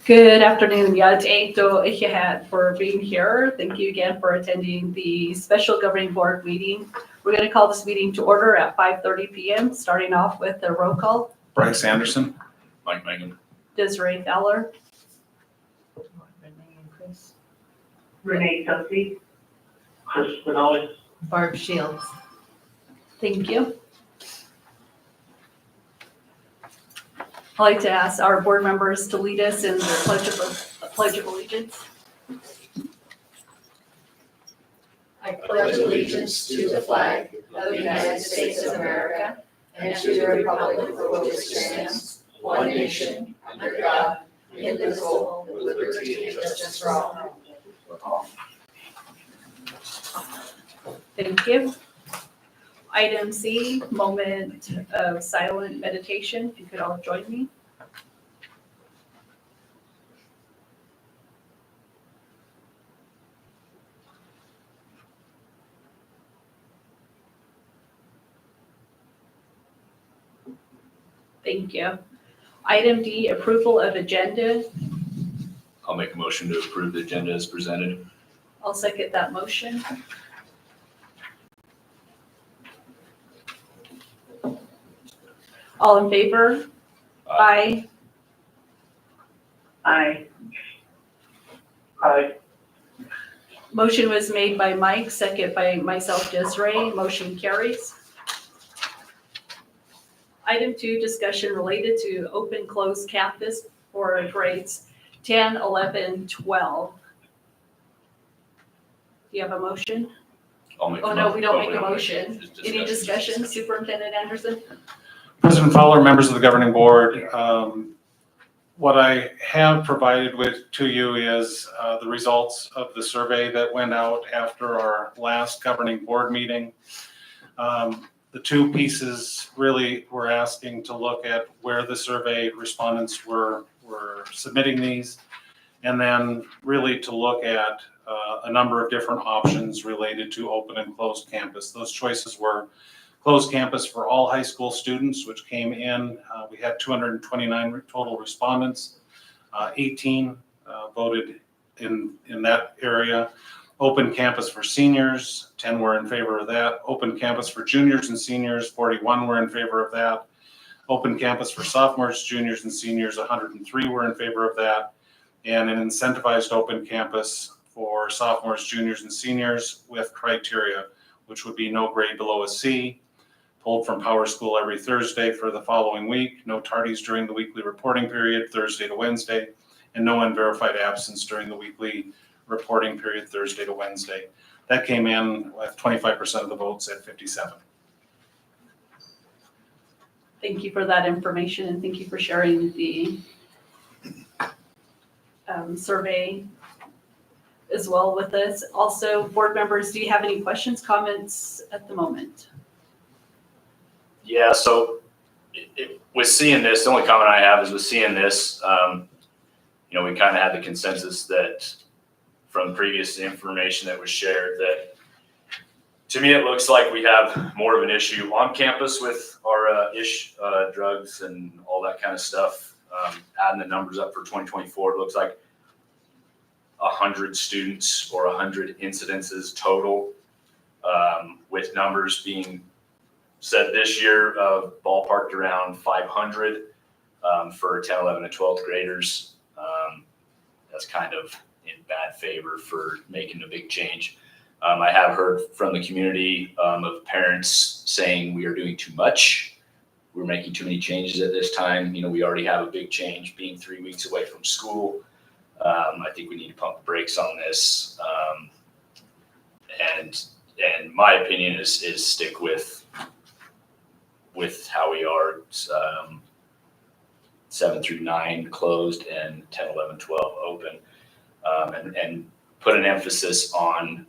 Good afternoon. Ja, Eito Ichihat for being here. Thank you again for attending the special governing board meeting. We're going to call this meeting to order at 5:30 p.m., starting off with the roll call. Bryce Anderson. Mike Megan. Desiree Fowler. Renee and Chris. Renee Tussey. Chris Spinelli. Barb Shields. Thank you. I'd like to ask our board members to lead us in the Pledge of Allegiance. I pledge allegiance to the flag of the United States of America and to the republic for which it stands, one nation, under God, indivisible, with liberty and justice for all. Thank you. Item C, moment of silent meditation. If you could all join me. Thank you. Item D, approval of agenda. I'll make a motion to approve the agenda as presented. I'll second that motion. All in favor? Aye. Aye. Aye. Motion was made by Mike, second by myself, Desiree. Motion carries. Item 2, discussion related to open closed campus for grades 10, 11, 12. Do you have a motion? I'll make. Oh, no, we don't make a motion. Just Any discussion, Superintendent Anderson? President Fowler, members of the governing board, what I have provided to you is the results of the survey that went out after our last governing board meeting. The two pieces really were asking to look at where the survey respondents were submitting these, and then really to look at a number of different options related to open and closed campus. Those choices were closed campus for all high school students, which came in. We had 229 total respondents. 18 voted in that area. Open campus for seniors, 10 were in favor of that. Open campus for juniors and seniors, 41 were in favor of that. Open campus for sophomores, juniors, and seniors, 103 were in favor of that. And an incentivized open campus for sophomores, juniors, and seniors with criteria, which would be no grade below a C, pulled from Power School every Thursday for the following week, no tardies during the weekly reporting period, Thursday to Wednesday, and no unverified absence during the weekly reporting period, Thursday to Wednesday. That came in with 25% of the votes at 57. Thank you for that information, and thank you for sharing the survey as well with us. Also, board members, do you have any questions, comments at the moment? Yeah, so with seeing this, the only comment I have is with seeing this, we kind of had the consensus that from previous information that was shared that to me, it looks like we have more of an issue on campus with our drugs and all that kind of stuff. Adding the numbers up for 2024, it looks like 100 students or 100 incidences total, with numbers being said this year of ballparked around 500 for 10, 11, and 12th graders. That's kind of in bad favor for making a big change. I have heard from the community of parents saying we are doing too much. We're making too many changes at this time. We already have a big change being 3 weeks away from school. I think we need to pump the brakes on this. And my opinion is stick with how we are, 7 through 9 closed and 10, 11, 12 open, and put an emphasis on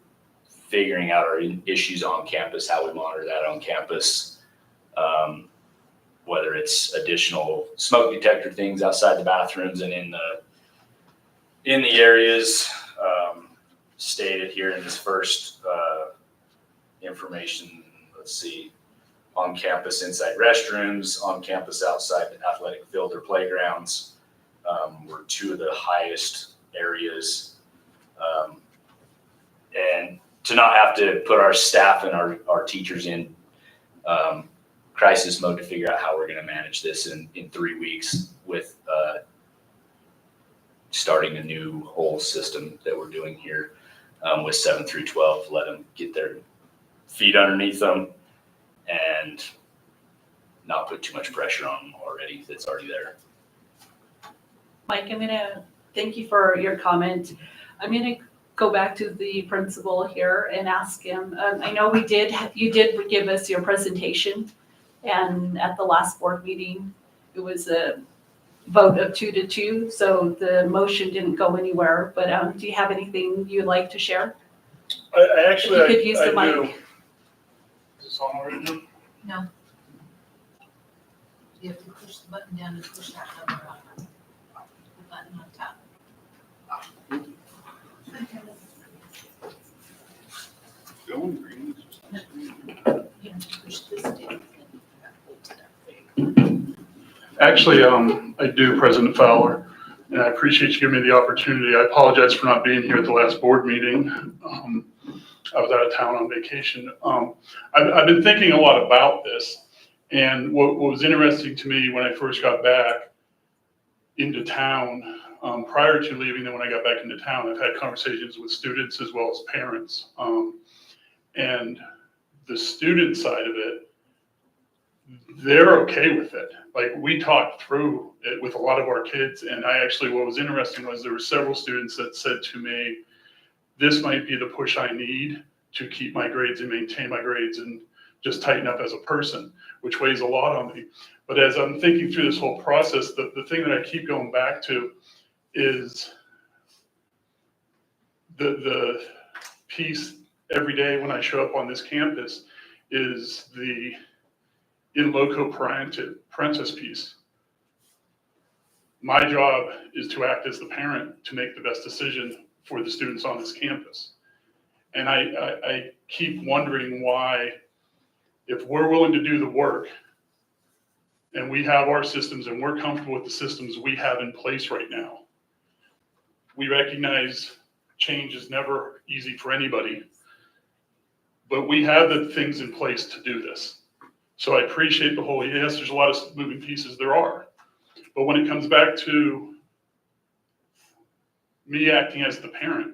figuring out our issues on campus, how we monitor that on campus, whether it's additional smoke detector things outside the bathrooms and in the areas stated here in this first information. Let's see. On campus inside restrooms, on campus outside the athletic field or playgrounds were two of the highest areas. And to not have to put our staff and our teachers in crisis mode to figure out how we're going to manage this in 3 weeks with starting a new whole system that we're doing here with 7 through 12, let them get their feet underneath them and not put too much pressure on them already that's already there. Mike, I'm gonna thank you for your comment. I'm gonna go back to the principal here and ask him. I know you did give us your presentation, and at the last board meeting, it was a vote of 2-2, so the motion didn't go anywhere. But do you have anything you'd like to share? I actually, If you could use the I do. mic. Is this on already? No. You have to push the button down and push that number up. The button on top. Going green. You have to push this down and hold it up. Actually, I do, President Fowler, and I appreciate you giving me the opportunity. I apologize for not being here at the last board meeting. I was out of town on vacation. I've been thinking a lot about this, and what was interesting to me when I first got back into town, prior to leaving, then when I got back into town, I've had conversations with students as well as parents. And the student side of it, they're okay with it. Like, we talked through it with a lot of our kids, and what was interesting was there were several students that said to me, this might be the push I need to keep my grades and maintain my grades and just tighten up as a person, which weighs a lot on me. But as I'm thinking through this whole process, the thing that I keep going back to is the piece every day when I show up on this campus is the in loco parentis piece. My job is to act as the parent to make the best decision for the students on this campus. And I keep wondering why, if we're willing to do the work and we have our systems and we're comfortable with the systems we have in place right now, we recognize change is never easy for anybody, but we have the things in place to do this. So I appreciate the whole, yes, there's a lot of moving pieces, there are. But when it comes back to me acting as the parent,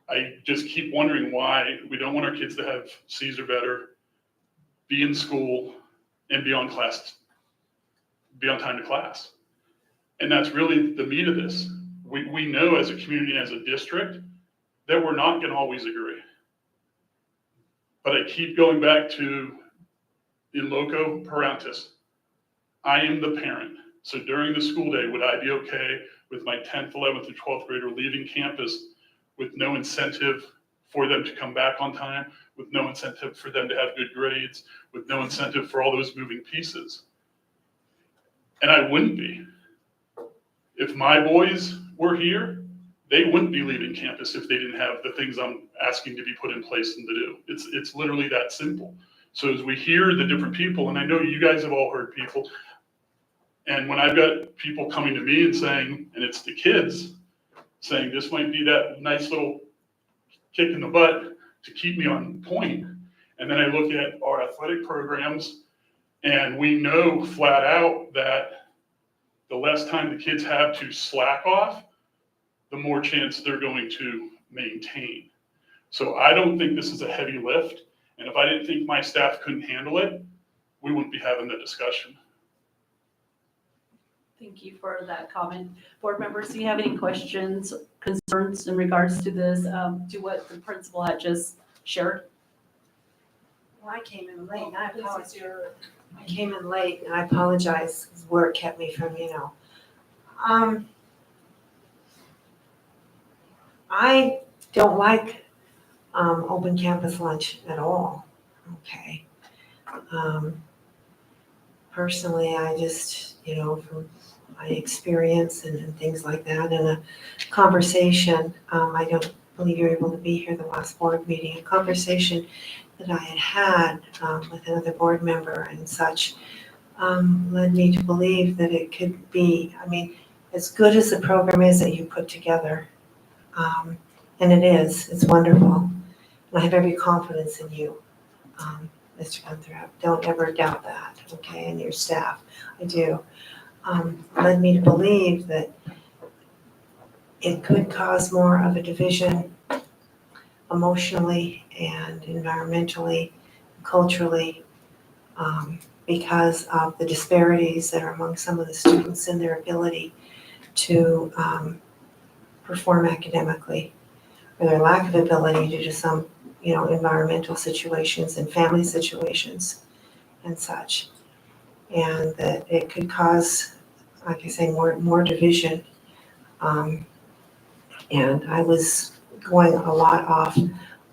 I just keep wondering why we don't want our kids to have C's or better, be in school, and be on time to class. And that's really the meat of this. We know as a community, as a district, that we're not going to always agree. But I keep going back to in loco parentis. I am the parent. So during the school day, would I be okay with my 10th, 11th, and 12th grader leaving campus with no incentive for them to come back on time, with no incentive for them to have good grades, with no incentive for all those moving pieces? And I wouldn't be. If my boys were here, they wouldn't be leaving campus if they didn't have the things I'm asking to be put in place and to do. It's literally that simple. So as we hear the different people, and I know you guys have all heard people, and when I've got people coming to me and saying, and it's the kids, saying this might be that nice little kick in the butt to keep me on point. And then I look at our athletic programs, and we know flat out that the less time the kids have to slack off, the more chance they're going to maintain. So I don't think this is a heavy lift. And if I didn't think my staff couldn't handle it, we wouldn't be having the discussion. Thank you for that comment. Board members, do you have any questions, concerns in regards to this, to what the principal had just shared? Well, I came in late and I apologize. I came in late and I apologize because work kept me from, I don't like open campus lunch at all, okay? Personally, I just, from my experience and things like that, in a conversation, I don't believe you were able to be here the last board meeting, a conversation that I had with another board member and such led me to believe that it could be, as good as the program is that you put together, and it's wonderful. And I have every confidence in you, Mr. Gunther. Don't ever doubt that, okay, and your staff. I do. Led me to believe that it could cause more of a division emotionally and environmentally, culturally, because of the disparities that are among some of the students and their ability to perform academically, or their lack of ability due to some, environmental situations and family situations and such. And that it could cause, like I say, more division. And I was going a lot off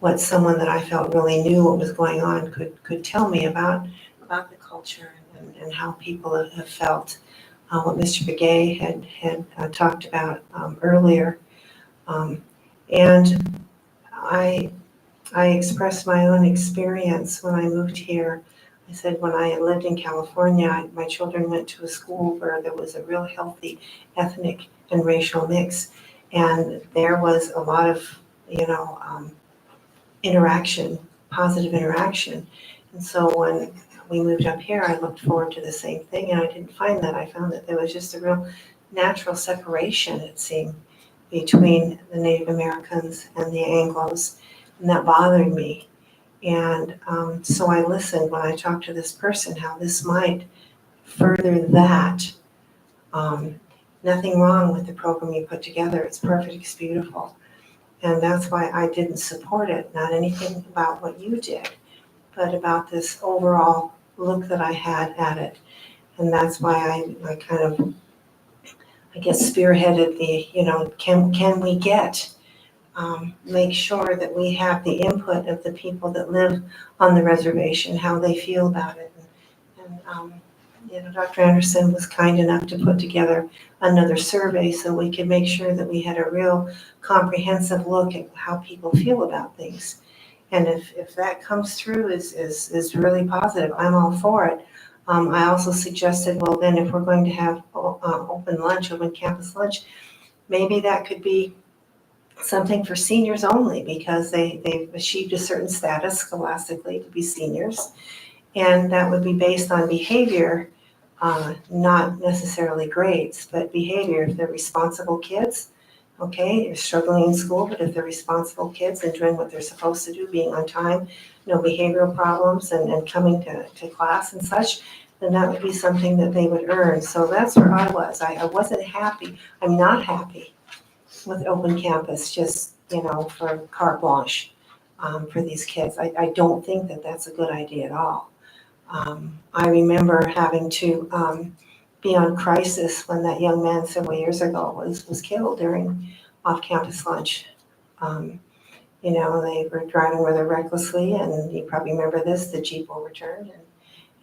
what someone that I felt really knew what was going on could tell me about the culture and how people have felt. What Mr. Begay had talked about earlier. And I expressed my own experience when I moved here I said, when I lived in California, my children went to a school where there was a real healthy ethnic and racial mix. And there was a lot of, interaction, positive interaction. And so when we moved up here, I looked forward to the same thing, and I didn't find that. I found that there was just a real natural separation, it seemed, between the Native Americans and the Anglos, and that bothered me. And so I listened when I talked to this person, how this might further that. Nothing wrong with the program you put together. It's perfect, it's beautiful. And that's why I didn't support it, not anything about what you did, but about this overall look that I had at it. And that's why I kind of, I guess, spearheaded the, can we make sure that we have the input of the people that live on the reservation, how they feel about it. And Dr. Anderson was kind enough to put together another survey so we could make sure that we had a real comprehensive look at how people feel about things. And if that comes through is really positive, I'm all for it. I also suggested, well, then if we're going to have open campus lunch, maybe that could be something for seniors only, because they've achieved a certain status scholastically to be seniors. And that would be based on behavior, not necessarily grades, but behavior. If they're responsible kids, okay, they're struggling in school, but if they're responsible kids and doing what they're supposed to do, being on time, no behavioral problems, and coming to class and such, then that would be something that they would earn. So that's where I was. I wasn't happy. I'm not happy with open campus, just, for carte blanche for these kids. I don't think that that's a good idea at all. I remember having to be on crisis when that young man several years ago was killed during off-campus lunch. They were driving rather recklessly, and you probably remember this, the Jeep overturned.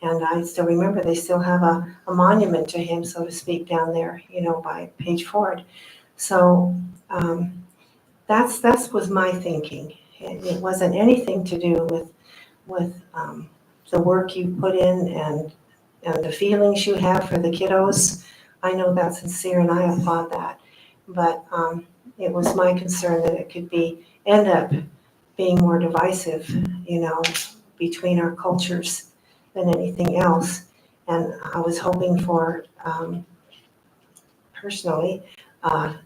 And I still remember they still have a monument to him, so to speak, down there, by Page Ford. So that's was my thinking. It wasn't anything to do with the work you put in and the feelings you have for the kiddos. I know that's sincere, and I applaud that. But it was my concern that it could end up being more divisive, between our cultures than anything else. And I was hoping for, personally,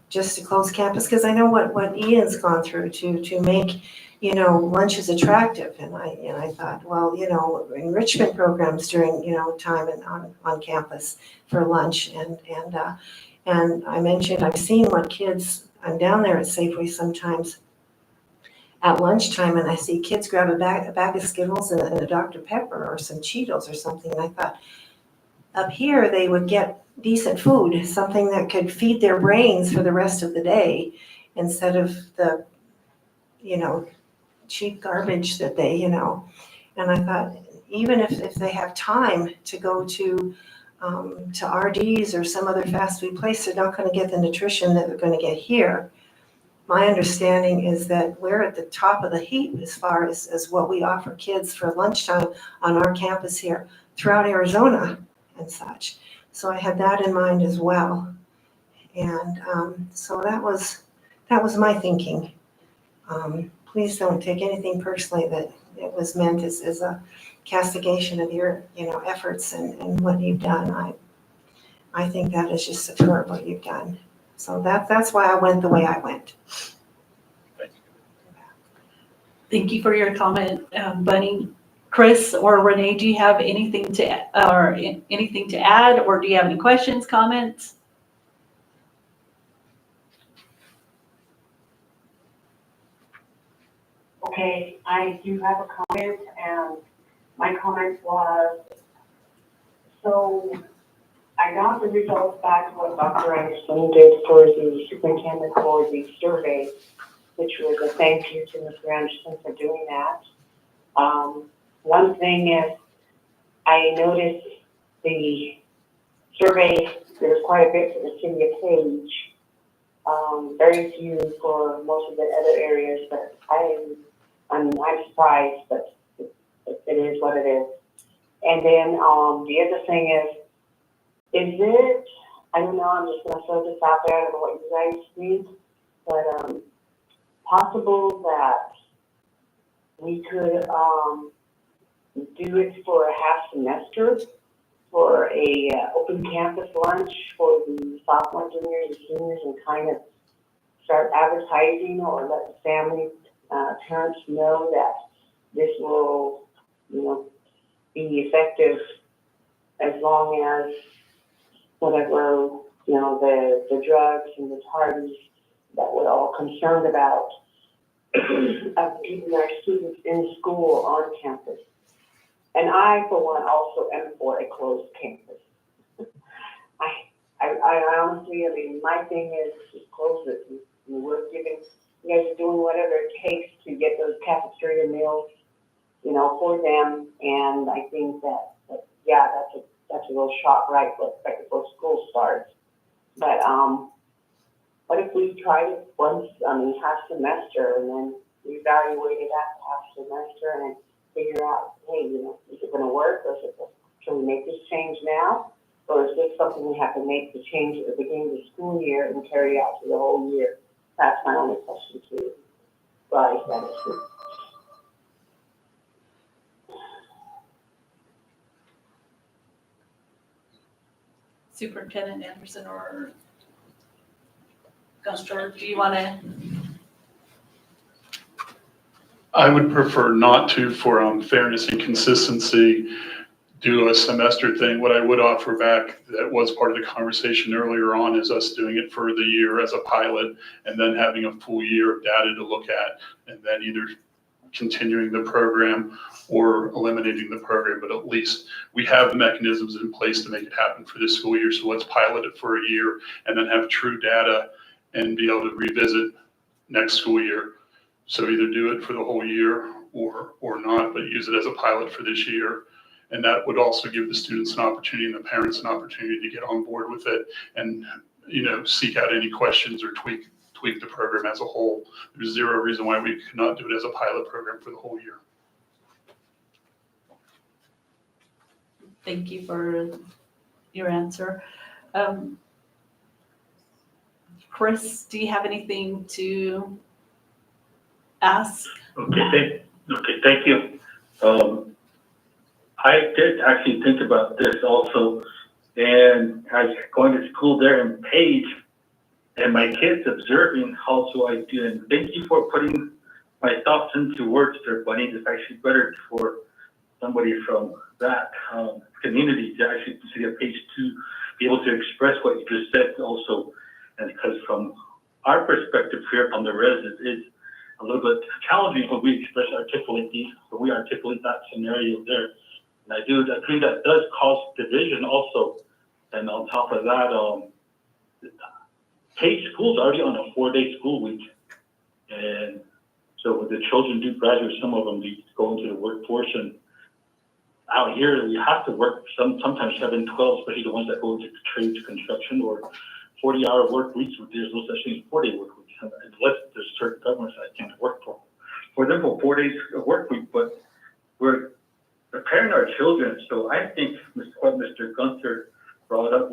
just to close campus, because I know what Ian's gone through to make, lunches attractive. And I thought, well, enrichment programs during, time on campus for lunch. And I mentioned, I've seen what kids, I'm down there at Safeway sometimes at lunchtime, and I see kids grab a bag of Skittles and a Dr. Pepper or some Cheetos or something. And I thought, up here, they would get decent food, something that could feed their brains for the rest of the day, instead of the, cheap garbage that they, And I thought, even if they have time to go to RD's or some other fast food place, they're not going to get the nutrition that they're going to get here. My understanding is that we're at the top of the heap as far as what we offer kids for lunchtime on our campus here throughout Arizona and such. So I had that in mind as well. And so that was my thinking. Please don't take anything personally that it was meant as a castigation of your, efforts and what you've done. I think that is just superb what you've done. So that's why I went the way I went. Thank you for your comment, Bunny. Chris or Renee, do you have anything to add, or do you have any questions, comments? Okay, I do have a comment, and my comment was, so I got the results back what Dr. Anderson did for the superintendent for the survey, which was a thank you to Mr. Anderson for doing that. One thing is, I noticed the survey, there's quite a bit for the city of Page, very few for most of the other areas, but I'm surprised, but it is what it is. And then, the other thing is it, I don't know, I'm just gonna throw this out there, I don't know what you guys think, but, possible that we could, do it for a half semester for a open campus lunch for the sophomore, juniors, and seniors, and kind of start advertising or let the family, parents know that this will, be effective as long as whatever, the drugs and the parties that we're all concerned about of keeping our students in school on campus. And I, for one, also am for a closed campus. I honestly, my thing is to close it. We're giving, you guys are doing whatever it takes to get those cafeteria meals, for them. And I think that yeah, that's a real shot right before school starts. But what if we tried it once, half semester, and then reevaluate it after half semester and figure out, hey, is it going to work, or can we make this change now, or is this something we have to make the change at the beginning of the school year and carry out to the whole year? That's my only question to you. Bryce, that is true. Superintendent Anderson or Gunter, do you want to? I would prefer not to, for fairness and consistency, do a semester thing. What I would offer back that was part of the conversation earlier on is us doing it for the year as a pilot and then having a full year of data to look at, and then either continuing the program or eliminating the program. But at least we have mechanisms in place to make it happen for this school year. So let's pilot it for a year and then have true data and be able to revisit next school year. So either do it for the whole year or not, but use it as a pilot for this year. And that would also give the students an opportunity and the parents an opportunity to get on board with it and, seek out any questions or tweak the program as a whole. There's zero reason why we could not do it as a pilot program for the whole year. Thank you for your answer. Chris, do you have anything to ask? Okay, thank you. I did actually think about this also, and I was going to school there in Page, and my kids observing how so I do. And thank you for putting my thoughts into words there, Bunny. It's actually better for somebody from that community to actually see a Page to be able to express what you just said also. And because from our perspective here from the residents, it's a little bit challenging when we articulate that scenario there. And I do agree that does cause division also. And on top of that, Page School's already on a 4-day school week. And so when the children do graduate, some of them go into the workforce. And out here, we have to work sometimes 7, 12, especially the ones that go into trade construction or 40-hour work weeks. There's no such thing as 4-day work weeks, unless there's certain governments that can't work for them for 4 days of work week. But we're preparing our children. So I think what Mr. Gunter brought up,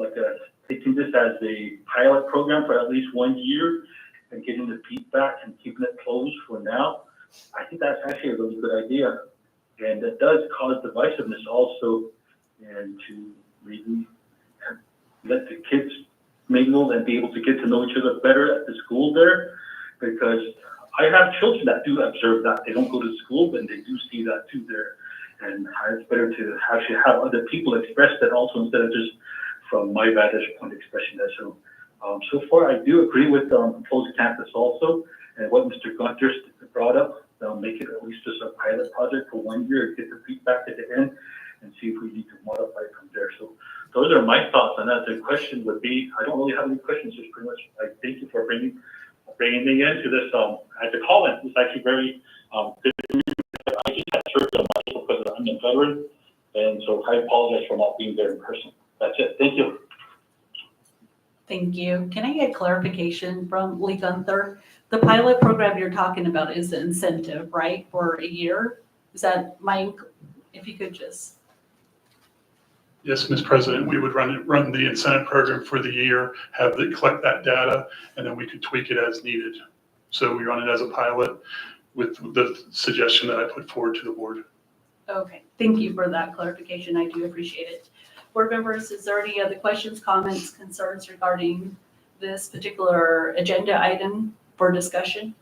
taking this as a pilot program for at least 1 year and getting the feedback and keeping it closed for now, I think that's actually a really good idea. And it does cause divisiveness also, and to maybe let the kids mingle and be able to get to know each other better at the school there, because I have children that do observe that. They don't go to school, but they do see that too there. And it's better to actually have other people express that also instead of just from my vantage point expressing that. So, so far I do agree with closed campus also, and what Mr. Gunter brought up. Make it at least just a pilot project for 1 year, get the feedback at the end, and see if we need to modify from there. So those are my thoughts on that. The question would be, I don't really have any questions. Just pretty much, I thank you for bringing me into this. As a call-in, it's actually very good. I just had surgery on myself because I'm a veteran, and so I apologize for not being there in person. That's it. Thank you. Thank you. Can I get clarification from Lee Gunther? The pilot program you're talking about is an incentive, right, for a year? Is that Mike? If you could just. Yes, Ms. President, we would run the incentive program for the year, collect that data, and then we could tweak it as needed. So we run it as a pilot with the suggestion that I put forward to the board. Okay, thank you for that clarification. I do appreciate it. Board members, is there any other questions, comments, concerns regarding this particular agenda item for discussion?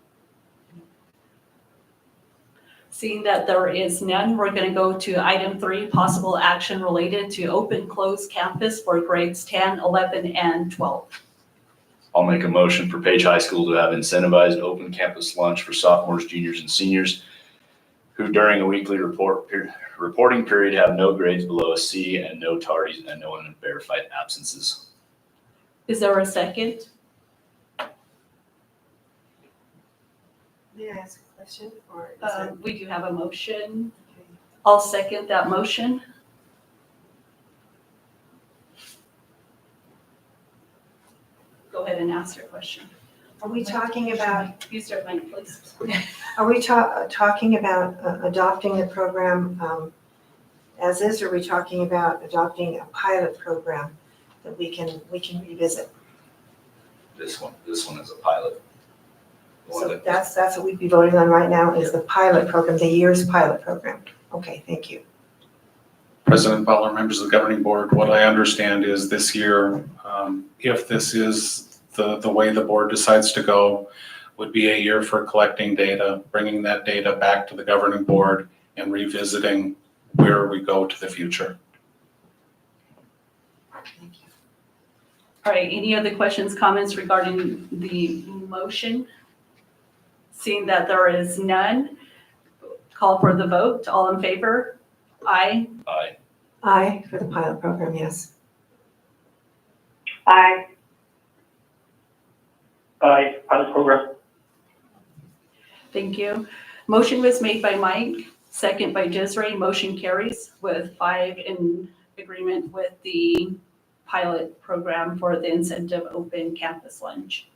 Seeing that there is none, we're going to go to item 3, possible action related to open closed campus for grades 10, 11, and 12. I'll make a motion for Page High School to have incentivized open campus lunch for sophomores, juniors, and seniors who during a weekly reporting period have no grades below a C and no tardies and no unverified absences. Is there a second? May I ask a question, or is that? We do have a motion. Okay. I'll second that motion. Go ahead and ask your question. Are we talking about, Use your mic, please. are we talking about adopting the program as is, or are we talking about adopting a pilot program that we can revisit? This one is a pilot. So that's what we'd be voting on right now, is the pilot program, the year's pilot program. Okay, thank you. President Fowler, members of the governing board, what I understand is this year, if this is the way the board decides to go, would be a year for collecting data, bringing that data back to the governing board and revisiting where we go to the future. Thank you. All right, any other questions, comments regarding the motion? Seeing that there is none, call for the vote. All in favor? Aye. Aye. Aye for the pilot program, yes. Aye. Aye, pilot program. Thank you. Motion was made by Mike, second by Desiree. Motion carries with 5 in agreement with the pilot program for the incentive open campus lunch.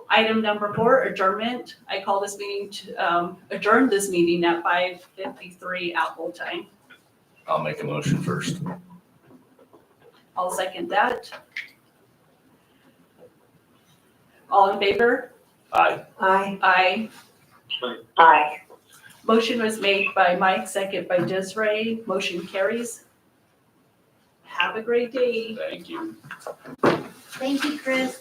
Item number 4, adjournment. I call this meeting to adjourn this meeting at 5:53 Apple time. I'll make a motion first. I'll second that. All in favor? Aye. Aye. Aye. Aye. Motion was made by Mike, second by Desiree. Motion carries. Have a great day. Thank you. Thank you, Chris.